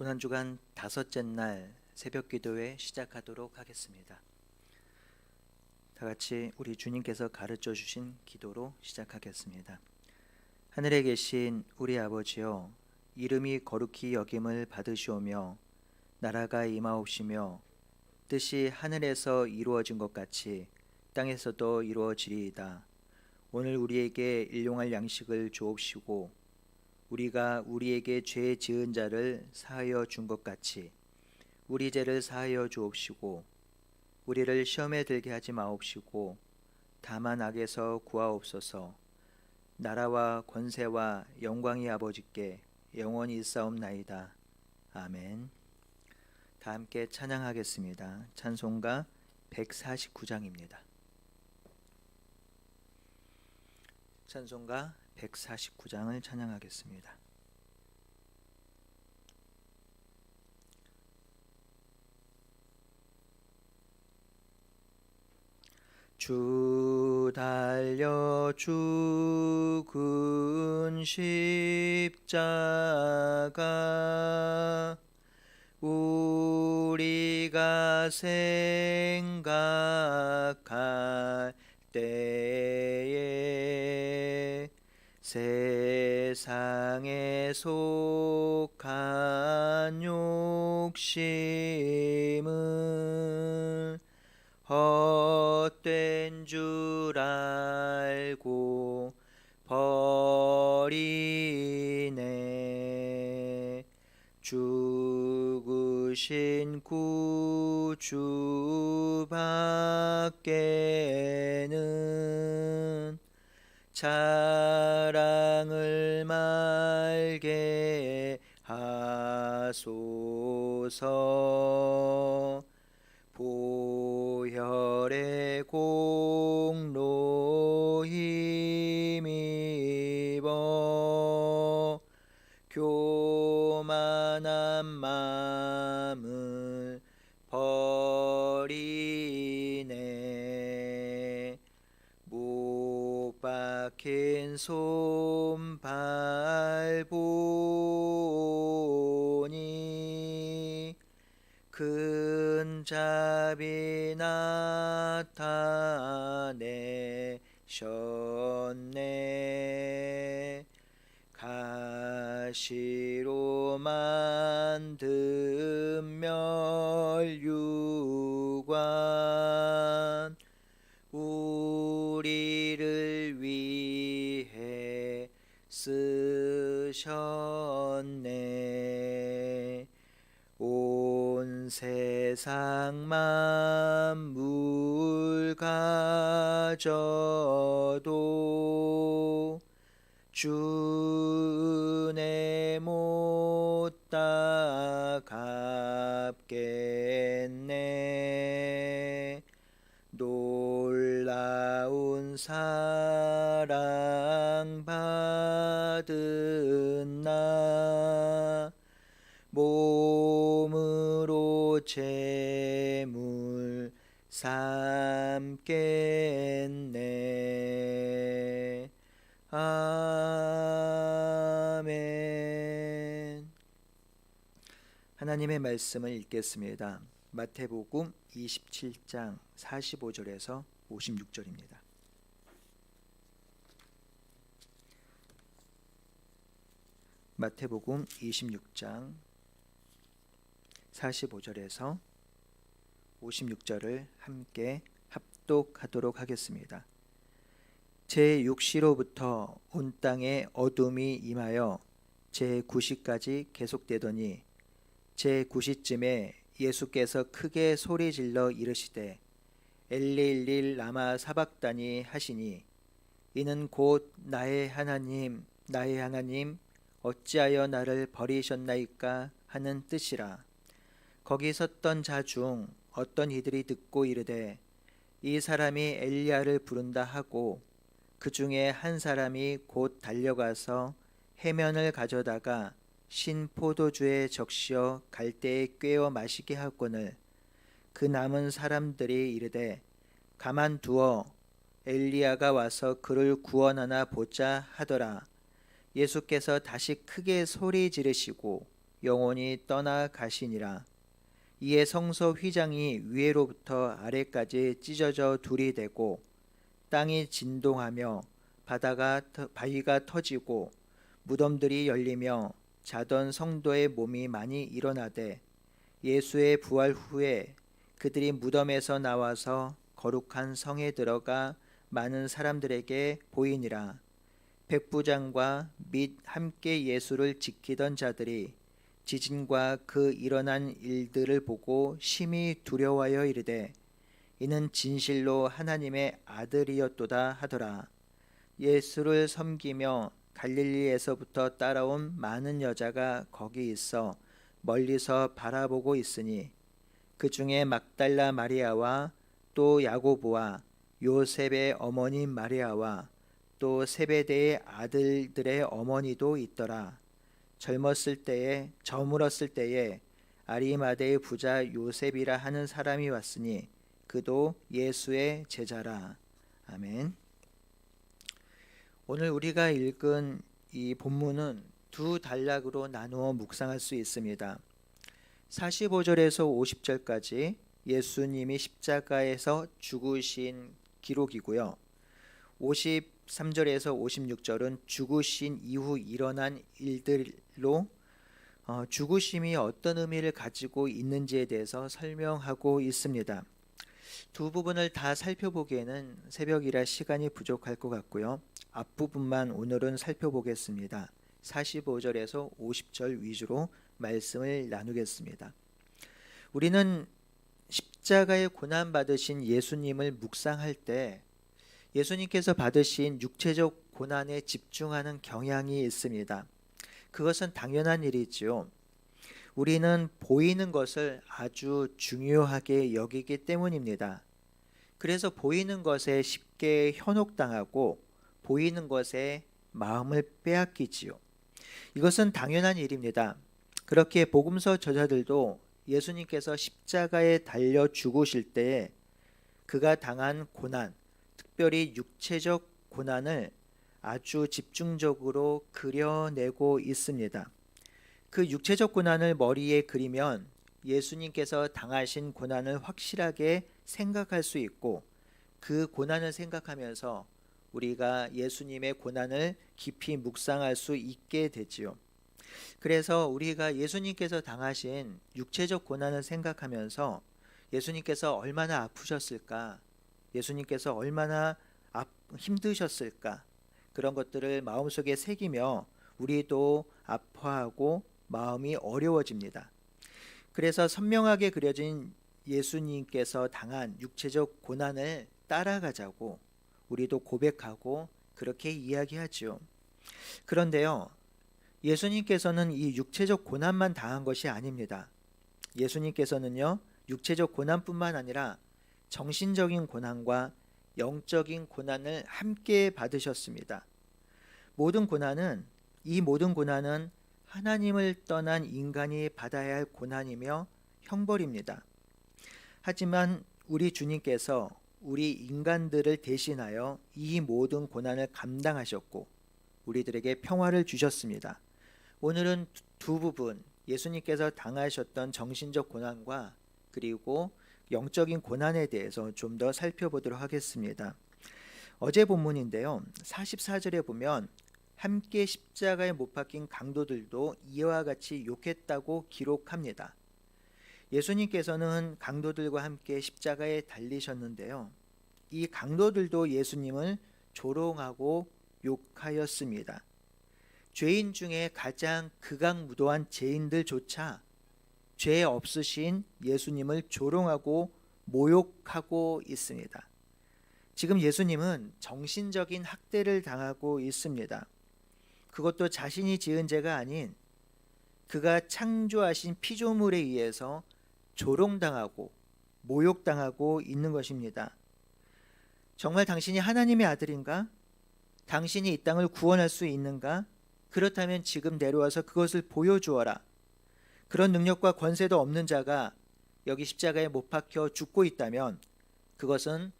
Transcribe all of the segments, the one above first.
고난주간 다섯째 날 새벽 기도회 시작하도록 하겠습니다. 다 같이 우리 주님께서 가르쳐 주신 기도로 시작하겠습니다. 하늘에 계신 우리 아버지여, 이름이 거룩히 여김을 받으시오며 나라가 임하옵시며 뜻이 하늘에서 이루어진 것 같이 땅에서도 이루어지리이다. 오늘 우리에게 일용할 양식을 주옵시고 우리가 우리에게 죄 지은 자를 사하여 준 것 같이 우리 죄를 사하여 주옵시고 우리를 시험에 들게 하지 마옵시고 다만 악에서 구하옵소서. 나라와 권세와 영광이 아버지께 영원히 있사옵나이다. 아멘. 다 함께 찬양하겠습니다. 찬송가 149장입니다. 찬송가 149장을 찬양하겠습니다. 주 달려 죽은 십자가 우리가 생각할 때에 세상에 속한 욕심은 헛된 줄 알고 버리네. 죽으신 구주 밖에는 자랑을 말게 하소서. 보혈의 공로 힘입어 교만한 마음을 버리네. 못 박힌 손발 보니 큰 자비 나타내셨네. 가시로 만든 멸류관 우리를 위해 쓰셨네. 온 세상 만물 가져도 주 은혜 못 다 갚겠네. 놀라운 사랑 받은 나 몸으로 제물 삼겠네. 아멘. 하나님의 말씀을 읽겠습니다. 마태복음 27장 45절에서 56절입니다. 마태복음 26장 45절에서 56절을 함께 합독하도록 하겠습니다. 제6시로부터 온 땅에 어둠이 임하여 제9시까지 계속되더니 제9시쯤에 예수께서 크게 소리질러 이르시되 엘리 라마 사박다니 하시니 이는 곧 나의 하나님 어찌하여 나를 버리셨나이까 하는 뜻이라. 거기 섰던 자 중 어떤 이들이 듣고 이르되 이 사람이 엘리야를 부른다 하고 그 중에 한 사람이 곧 달려가서 해면을 가져다가 신 포도주에 적시어 갈대에 꿰어 마시게 하거늘 그 남은 사람들이 이르되 가만두어 엘리야가 와서 그를 구원하나 보자 하더라. 예수께서 다시 크게 소리 지르시고 영원히 떠나가시니라. 이에 성소 휘장이 위에로부터 아래까지 찢어져 둘이 되고 땅이 진동하며 바위가 터지고 무덤들이 열리며 자던 성도의 몸이 많이 일어나되 예수의 부활 후에 그들이 무덤에서 나와서 거룩한 성에 들어가 많은 사람들에게 보이니라. 백부장과 및 함께 예수를 지키던 자들이 지진과 그 일어난 일들을 보고 심히 두려워하여 이르되 이는 진실로 하나님의 아들이었도다 하더라. 예수를 섬기며 갈릴리에서부터 따라온 많은 여자가 거기 있어 멀리서 바라보고 있으니 그 중에 막달라 마리아와 또 야고보와 요셉의 어머니 마리아와 또 세베대의 아들들의 어머니도 있더라. 저물었을 때에 아리마대의 부자 요셉이라 하는 사람이 왔으니 그도 예수의 제자라. 아멘. 오늘 우리가 읽은 이 본문은 두 단락으로 나누어 묵상할 수 있습니다. 45절에서 50절까지 예수님이 십자가에서 죽으신 기록이고요. 53절에서 56절은 죽으신 이후 일어난 일들로 죽으심이 어떤 의미를 가지고 있는지에 대해서 설명하고 있습니다. 두 부분을 다 살펴보기에는 새벽이라 시간이 부족할 것 같고요. 앞부분만 오늘은 살펴보겠습니다. 45절에서 50절 위주로 말씀을 나누겠습니다. 우리는 십자가에 고난받으신 예수님을 묵상할 때 예수님께서 받으신 육체적 고난에 집중하는 경향이 있습니다. 그것은 당연한 일이지요. 우리는 보이는 것을 아주 중요하게 여기기 때문입니다. 그래서 보이는 것에 쉽게 현혹당하고 보이는 것에 마음을 빼앗기지요. 이것은 당연한 일입니다. 그렇게 복음서 저자들도 예수님께서 십자가에 달려 죽으실 때에 그가 당한 고난, 특별히 육체적 고난을 아주 집중적으로 그려내고 있습니다. 그 육체적 고난을 머리에 그리면 예수님께서 당하신 고난을 확실하게 생각할 수 있고 그 고난을 생각하면서 우리가 예수님의 고난을 깊이 묵상할 수 있게 되지요. 그래서 우리가 예수님께서 당하신 육체적 고난을 생각하면서 예수님께서 얼마나 아프셨을까, 예수님께서 얼마나 힘드셨을까, 그런 것들을 마음속에 새기며 우리도 아파하고 마음이 어려워집니다. 그래서 선명하게 그려진 예수님께서 당한 육체적 고난을 따라가자고 우리도 고백하고 그렇게 이야기하지요. 그런데요, 예수님께서는 이 육체적 고난만 당한 것이 아닙니다. 예수님께서는요, 육체적 고난뿐만 아니라 정신적인 고난과 영적인 고난을 함께 받으셨습니다. 이 모든 고난은 하나님을 떠난 인간이 받아야 할 고난이며 형벌입니다. 하지만 우리 주님께서 우리 인간들을 대신하여 이 모든 고난을 감당하셨고 우리들에게 평화를 주셨습니다. 오늘은 두 부분, 예수님께서 당하셨던 정신적 고난과 그리고 영적인 고난에 대해서 좀 더 살펴보도록 하겠습니다. 어제 본문인데요, 44절에 보면 함께 십자가에 못 박힌 강도들도 이와 같이 욕했다고 기록합니다. 예수님께서는 강도들과 함께 십자가에 달리셨는데요, 이 강도들도 예수님을 조롱하고 욕하였습니다. 죄인 중에 가장 극악무도한 죄인들조차 죄 없으신 예수님을 조롱하고 모욕하고 있습니다. 지금 예수님은 정신적인 학대를 당하고 있습니다. 그것도 자신이 지은 죄가 아닌 그가 창조하신 피조물에 의해서 조롱당하고 모욕당하고 있는 것입니다. 정말 당신이 하나님의 아들인가? 당신이 이 땅을 구원할 수 있는가? 그렇다면 지금 내려와서 그것을 보여주어라. 그런 능력과 권세도 없는 자가 여기 십자가에 못 박혀 죽고 있다면 그것은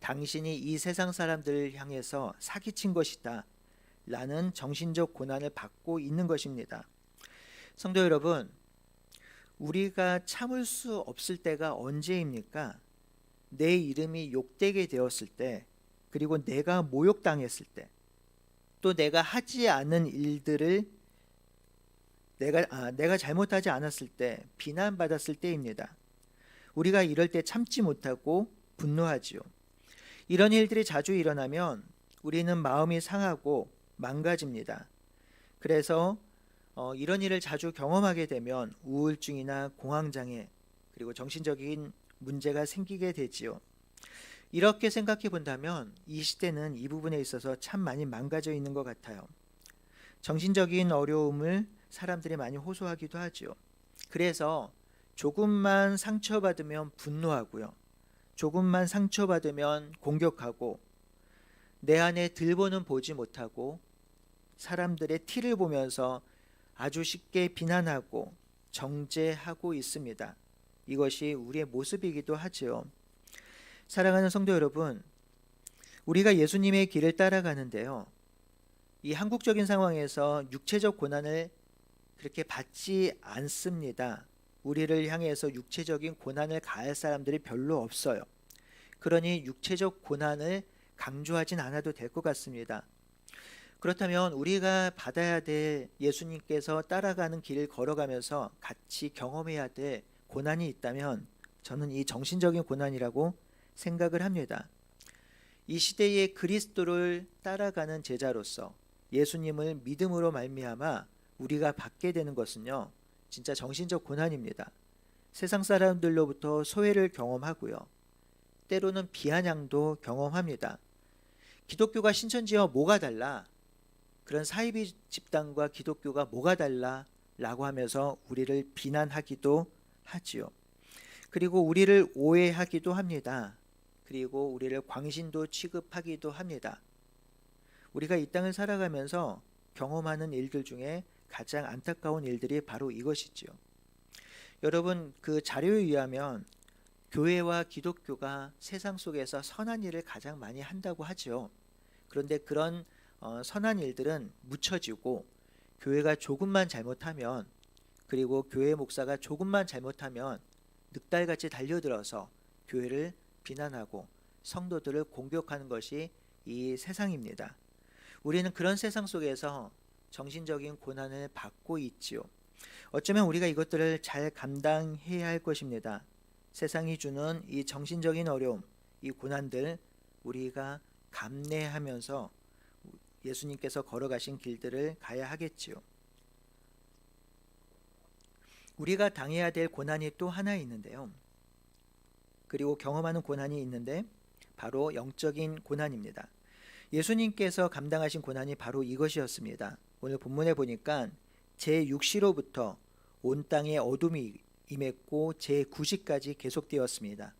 당신이 이 세상 사람들을 향해서 사기친 것이다 라는 정신적 고난을 받고 있는 것입니다. 성도 여러분, 우리가 참을 수 없을 때가 언제입니까? 내 이름이 욕되게 되었을 때, 그리고 내가 모욕당했을 때, 또 내가 하지 않은 일들을 내가 잘못하지 않았을 때, 비난받았을 때입니다. 우리가 이럴 때 참지 못하고 분노하지요. 이런 일들이 자주 일어나면 우리는 마음이 상하고 망가집니다. 그래서 이런 일을 자주 경험하게 되면 우울증이나 공황장애, 그리고 정신적인 문제가 생기게 되지요. 이렇게 생각해 본다면 이 시대는 이 부분에 있어서 참 많이 망가져 있는 것 같아요. 정신적인 어려움을 사람들이 많이 호소하기도 하지요. 그래서 조금만 상처받으면 분노하고요. 조금만 상처받으면 공격하고, 내 안에 들보는 보지 못하고 사람들의 티를 보면서 아주 쉽게 비난하고 정죄하고 있습니다. 이것이 우리의 모습이기도 하지요. 사랑하는 성도 여러분, 우리가 예수님의 길을 따라가는데요, 이 한국적인 상황에서 육체적 고난을 그렇게 받지 않습니다. 우리를 향해서 육체적인 고난을 가할 사람들이 별로 없어요. 그러니 육체적 고난을 강조하진 않아도 될 것 같습니다. 그렇다면 우리가 받아야 될, 예수님께서 따라가는 길을 걸어가면서 같이 경험해야 될 고난이 있다면 저는 이 정신적인 고난이라고 생각을 합니다. 이 시대의 그리스도를 따라가는 제자로서 예수님을 믿음으로 말미암아 우리가 받게 되는 것은요, 진짜 정신적 고난입니다. 세상 사람들로부터 소외를 경험하고요, 때로는 비아냥도 경험합니다. 기독교가 신천지와 뭐가 달라? 그런 사이비 집단과 기독교가 뭐가 달라? 라고 하면서 우리를 비난하기도 하지요. 그리고 우리를 오해하기도 합니다. 그리고 우리를 광신도 취급하기도 합니다. 우리가 이 땅을 살아가면서 경험하는 일들 중에 가장 안타까운 일들이 바로 이것이지요. 여러분, 그 자료에 의하면 교회와 기독교가 세상 속에서 선한 일을 가장 많이 한다고 하죠. 그런데 그런 선한 일들은 묻혀지고, 교회가 조금만 잘못하면, 그리고 교회 목사가 조금만 잘못하면 늑달같이 달려들어서 교회를 비난하고 성도들을 공격하는 것이 이 세상입니다. 우리는 그런 세상 속에서 정신적인 고난을 받고 있지요. 어쩌면 우리가 이것들을 잘 감당해야 할 것입니다. 세상이 주는 이 정신적인 어려움, 이 고난들 우리가 감내하면서 예수님께서 걸어가신 길들을 가야 하겠지요. 우리가 당해야 될 고난이 또 하나 있는데요, 그리고 경험하는 고난이 있는데 바로 영적인 고난입니다. 예수님께서 감당하신 고난이 바로 이것이었습니다. 오늘 본문에 보니까 제6시로부터 온 땅에 어둠이 임했고 제9시까지 계속되었습니다.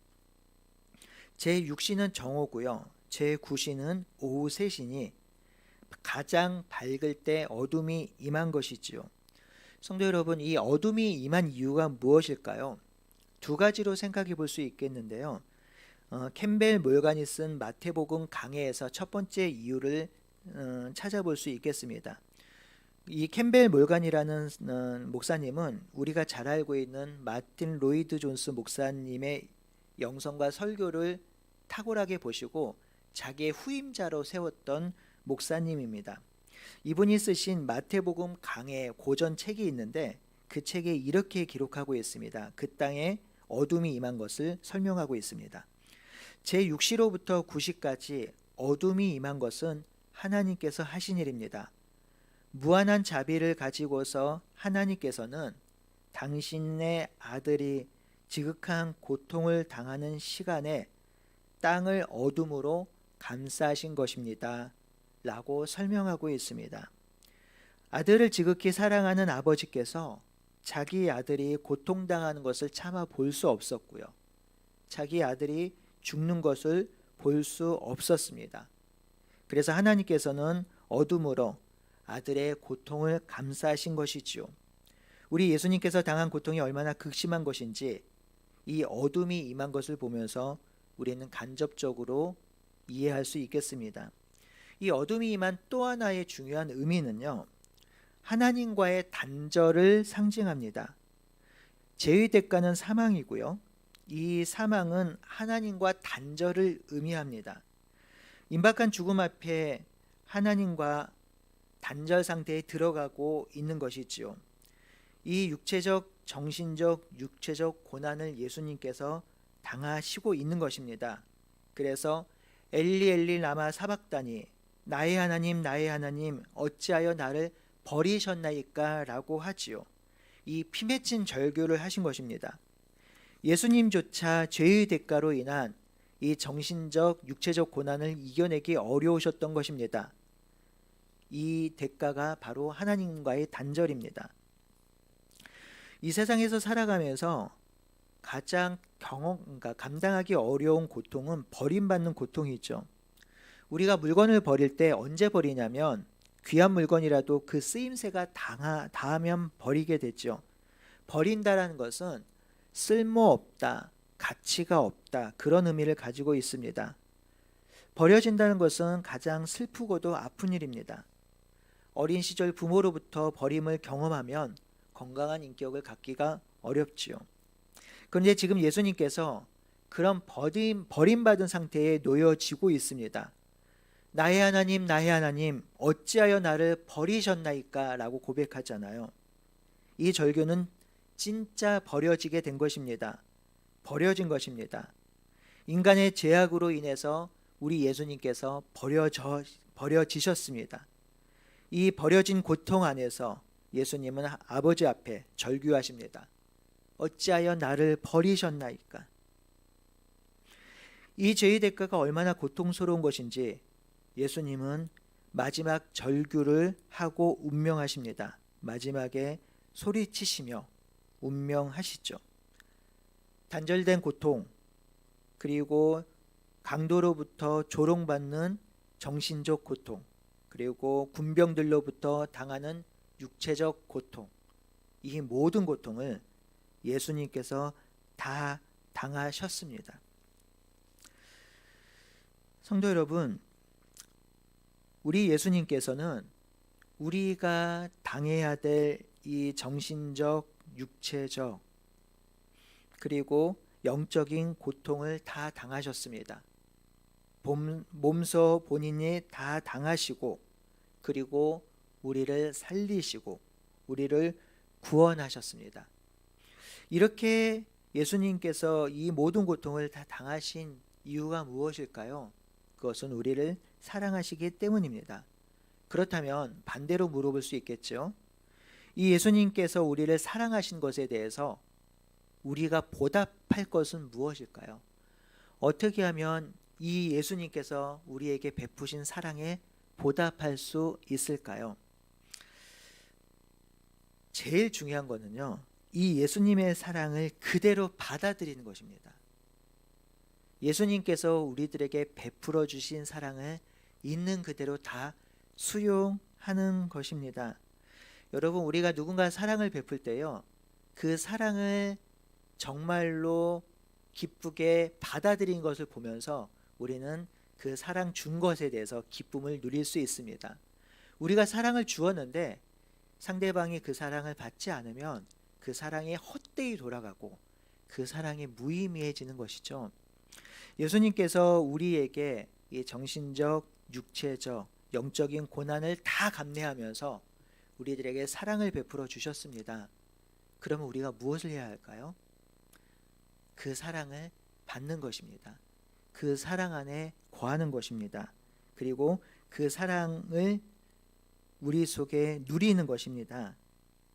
제6시는 정오고요, 제9시는 오후 3시니 가장 밝을 때 어둠이 임한 것이지요. 성도 여러분, 이 어둠이 임한 이유가 무엇일까요? 두 가지로 생각해 볼 수 있겠는데요. 캠벨 몰간이 쓴 마태복음 강해에서 첫 번째 이유를 찾아볼 수 있겠습니다. 이 캠벨 몰간이라는 목사님은 우리가 잘 알고 있는 마틴 로이드 존스 목사님의 영성과 설교를 탁월하게 보시고 자기의 후임자로 세웠던 목사님입니다. 이분이 쓰신 마태복음 강해 고전 책이 있는데 그 책에 이렇게 기록하고 있습니다. 그 땅에 어둠이 임한 것을 설명하고 있습니다. 제6시로부터 9시까지 어둠이 임한 것은 하나님께서 하신 일입니다. 무한한 자비를 가지고서 하나님께서는 당신의 아들이 지극한 고통을 당하는 시간에 땅을 어둠으로 감싸신 것입니다. 라고 설명하고 있습니다. 아들을 지극히 사랑하는 아버지께서 자기 아들이 고통당하는 것을 참아 볼 수 없었고요, 자기 아들이 죽는 것을 볼 수 없었습니다. 그래서 하나님께서는 어둠으로 아들의 고통을 감싸신 것이지요. 우리 예수님께서 당한 고통이 얼마나 극심한 것인지 이 어둠이 임한 것을 보면서 우리는 간접적으로 이해할 수 있겠습니다. 이 어둠이 임한 또 하나의 중요한 의미는요, 하나님과의 단절을 상징합니다. 죄의 대가는 사망이고요. 이 사망은 하나님과 단절을 의미합니다. 임박한 죽음 앞에 하나님과 단절 상태에 들어가고 있는 것이지요. 이 육체적, 정신적, 육체적 고난을 예수님께서 당하시고 있는 것입니다. 그래서 엘리 엘리 라마 사박다니, 나의 하나님 어찌하여 나를 버리셨나이까 라고 하지요. 이 피맺힌 절규를 하신 것입니다. 예수님조차 죄의 대가로 인한 이 정신적, 육체적 고난을 이겨내기 어려우셨던 것입니다. 이 대가가 바로 하나님과의 단절입니다. 이 세상에서 살아가면서 가장 감당하기 어려운 고통은 버림받는 고통이죠. 우리가 물건을 버릴 때 언제 버리냐면 귀한 물건이라도 그 쓰임새가 닿으면 버리게 되죠. 버린다라는 것은 쓸모없다, 가치가 없다, 그런 의미를 가지고 있습니다. 버려진다는 것은 가장 슬프고도 아픈 일입니다. 어린 시절 부모로부터 버림을 경험하면 건강한 인격을 갖기가 어렵지요. 그런데 지금 예수님께서 그런 버림받은 상태에 놓여지고 있습니다. 나의 하나님 어찌하여 나를 버리셨나이까 라고 고백하잖아요. 이 절규는 진짜 버려지게 된 것입니다. 버려진 것입니다. 인간의 죄악으로 인해서 우리 예수님께서 버려지셨습니다. 이 버려진 고통 안에서 예수님은 아버지 앞에 절규하십니다. 어찌하여 나를 버리셨나이까. 이 죄의 대가가 얼마나 고통스러운 것인지 예수님은 마지막 절규를 하고 운명하십니다. 마지막에 소리치시며 운명하시죠. 단절된 고통, 그리고 강도로부터 조롱받는 정신적 고통, 그리고 군병들로부터 당하는 육체적 고통, 이 모든 고통을 예수님께서 다 당하셨습니다. 성도 여러분, 우리 예수님께서는 우리가 당해야 될 이 정신적, 육체적, 그리고 영적인 고통을 다 당하셨습니다. 몸소 본인이 다 당하시고, 그리고 우리를 살리시고 우리를 구원하셨습니다. 이렇게 예수님께서 이 모든 고통을 다 당하신 이유가 무엇일까요? 그것은 우리를 사랑하시기 때문입니다. 그렇다면 반대로 물어볼 수 있겠죠. 이 예수님께서 우리를 사랑하신 것에 대해서 우리가 보답할 것은 무엇일까요? 어떻게 하면 이 예수님께서 우리에게 베푸신 사랑에 보답할 수 있을까요? 제일 중요한 거는요, 이 예수님의 사랑을 그대로 받아들이는 것입니다. 예수님께서 우리들에게 베풀어 주신 사랑을 있는 그대로 다 수용하는 것입니다. 여러분, 우리가 누군가 사랑을 베풀 때요, 그 사랑을 정말로 기쁘게 받아들인 것을 보면서 우리는 그 사랑 준 것에 대해서 기쁨을 누릴 수 있습니다. 우리가 사랑을 주었는데 상대방이 그 사랑을 받지 않으면 그 사랑이 헛되이 돌아가고 그 사랑이 무의미해지는 것이죠. 예수님께서 우리에게 이 정신적, 육체적, 영적인 고난을 다 감내하면서 우리들에게 사랑을 베풀어 주셨습니다. 그러면 우리가 무엇을 해야 할까요? 그 사랑을 받는 것입니다. 그 사랑 안에 거하는 것입니다. 그리고 그 사랑을 우리 속에 누리는 것입니다.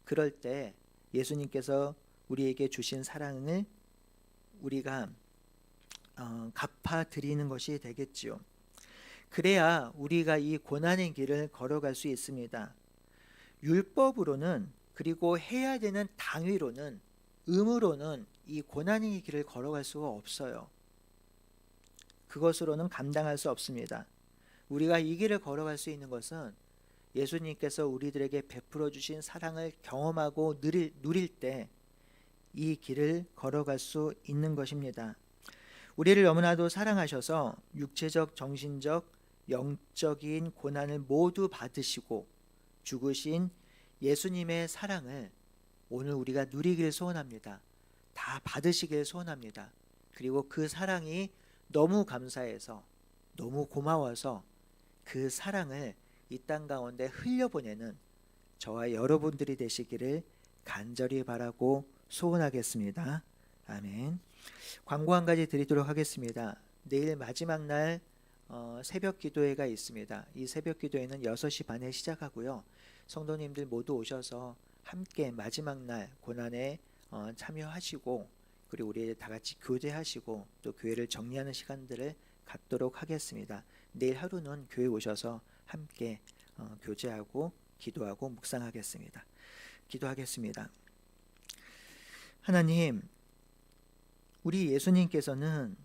그럴 때 예수님께서 우리에게 주신 사랑을 우리가 갚아드리는 것이 되겠지요. 그래야 우리가 이 고난의 길을 걸어갈 수 있습니다. 율법으로는, 그리고 해야 되는 당위로는, 의무로는 이 고난의 길을 걸어갈 수가 없어요. 그것으로는 감당할 수 없습니다. 우리가 이 길을 걸어갈 수 있는 것은 예수님께서 우리들에게 베풀어 주신 사랑을 경험하고 누릴 때 이 길을 걸어갈 수 있는 것입니다. 우리를 너무나도 사랑하셔서 육체적, 정신적, 영적인 고난을 모두 받으시고 죽으신 예수님의 사랑을 오늘 우리가 누리길 소원합니다. 다 받으시길 소원합니다. 그리고 그 사랑이 너무 감사해서, 너무 고마워서 그 사랑을 이 땅 가운데 흘려보내는 저와 여러분들이 되시기를 간절히 바라고 소원하겠습니다. 아멘. 광고 한 가지 드리도록 하겠습니다. 내일 마지막 날 새벽 기도회가 있습니다. 이 새벽 기도회는 6시 반에 시작하고요. 성도님들 모두 오셔서 함께 마지막 날 고난에 참여하시고, 그리고 우리 다 같이 교제하시고 또 교회를 정리하는 시간들을 갖도록 하겠습니다. 내일 하루는 교회 오셔서 함께 교제하고 기도하고 묵상하겠습니다. 기도하겠습니다. 하나님, 우리 예수님께서는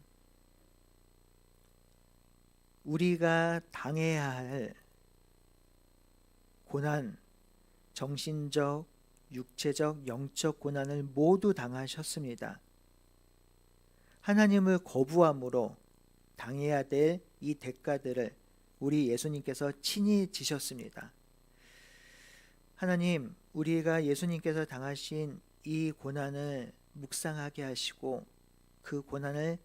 우리가 당해야 할 고난, 정신적, 육체적, 영적 고난을 모두 당하셨습니다. 하나님을 거부함으로 당해야 될 이 대가들을 우리 예수님께서 친히 지셨습니다. 하나님, 우리가 예수님께서 당하신 이 고난을 묵상하게 하시고 그 고난을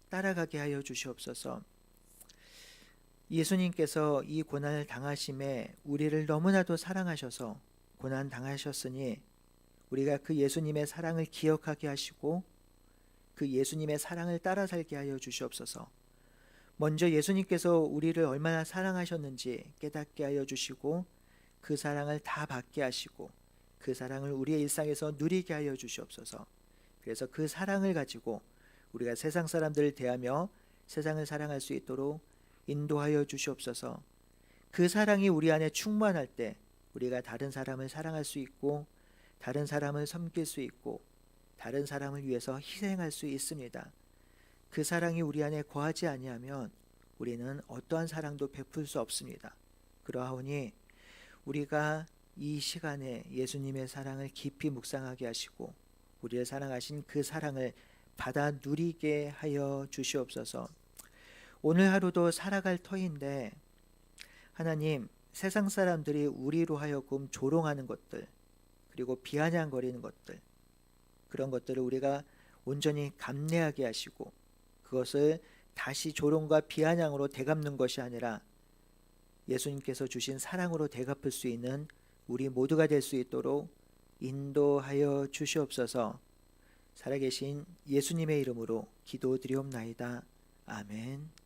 따라가게 하여 주시옵소서. 예수님께서 이 고난을 당하심에 우리를 너무나도 사랑하셔서 고난 당하셨으니 우리가 그 예수님의 사랑을 기억하게 하시고 그 예수님의 사랑을 따라 살게 하여 주시옵소서. 먼저 예수님께서 우리를 얼마나 사랑하셨는지 깨닫게 하여 주시고 그 사랑을 다 받게 하시고 그 사랑을 우리의 일상에서 누리게 하여 주시옵소서. 그래서 그 사랑을 가지고 우리가 세상 사람들을 대하며 세상을 사랑할 수 있도록 인도하여 주시옵소서. 그 사랑이 우리 안에 충만할 때 우리가 다른 사람을 사랑할 수 있고 다른 사람을 섬길 수 있고 다른 사람을 위해서 희생할 수 있습니다. 그 사랑이 우리 안에 거하지 아니하면 우리는 어떠한 사랑도 베풀 수 없습니다. 그러하오니 우리가 이 시간에 예수님의 사랑을 깊이 묵상하게 하시고 우리를 사랑하신 그 사랑을 받아 누리게 하여 주시옵소서. 오늘 하루도 살아갈 터인데 하나님, 세상 사람들이 우리로 하여금 조롱하는 것들, 그리고 비아냥거리는 것들, 그런 것들을 우리가 온전히 감내하게 하시고 그것을 다시 조롱과 비아냥으로 되갚는 것이 아니라 예수님께서 주신 사랑으로 되갚을 수 있는 우리 모두가 될 수 있도록 인도하여 주시옵소서. 살아계신 예수님의 이름으로 기도드리옵나이다. 아멘.